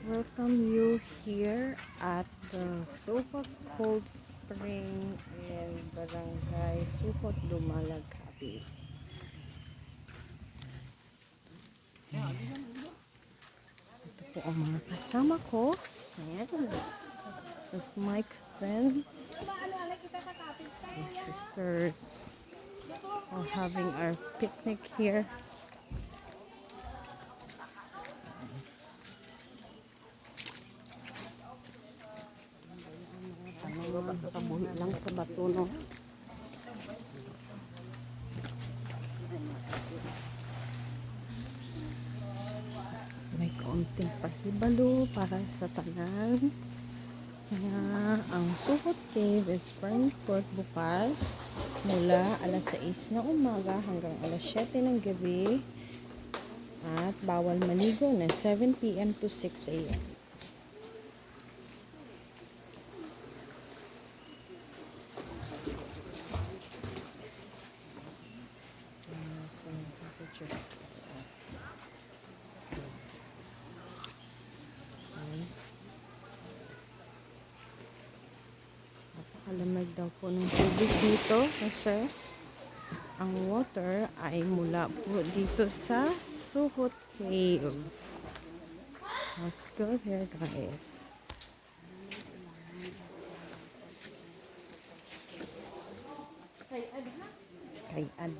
Welcome you here at the Suhot Cold Spring in Barangay Suhot, Dumalag, Cavite. Ito po ang mga kasama ko. Ayan. This is my cousins, sisters. We're having our picnic here. Nakabuhi lang sa bato, no? May kaunting pahibalo para sa tanan. Kaya ang Suhot Cave is Frankfurt bukas mula alas 6 ng umaga hanggang alas 7 ng gabi at bawal maligo na 7 p.m. to 6 a.m. So, pictures. Napakalamig daw po ng tubig dito kasi ang water ay mula po dito sa Suhot Cave. Let's go there, guys. Kay ad.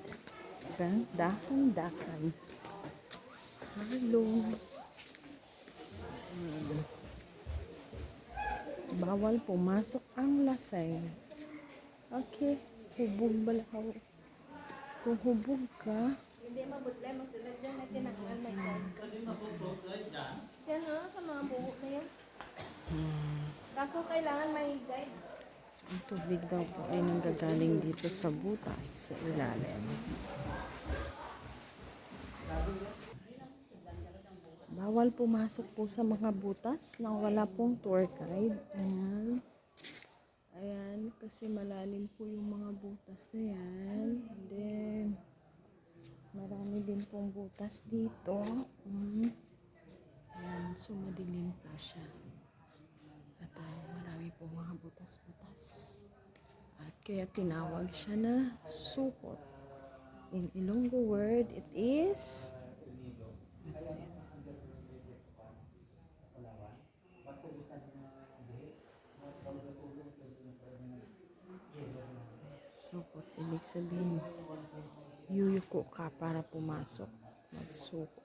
Dahan-dahan. Hello. Bawal pumasok ang lasay. Okay. Hubog balahaw. Kung hubog ka, hindi mabutlay, masunod dyan na tinakal may guide. Dyan sa mga buho na yan. Kaso kailangan may guide. so, ang tubig daw po ay nanggagaling dito sa butas sa ilalim. Bawal pumasok po sa mga butas nang wala pong tour guide. Ayan. Ayan, kasi malalim po yung mga butas na yan. And then, marami din pong butas dito. Ayan, so madilim po siya. At marami pong mga butas-butas. At kaya tinawag siya na Suhot. In Ilonggo word, it is... That's it. Sukot, ibig sabihin, yuyuko ka para pumasok. Magsukot.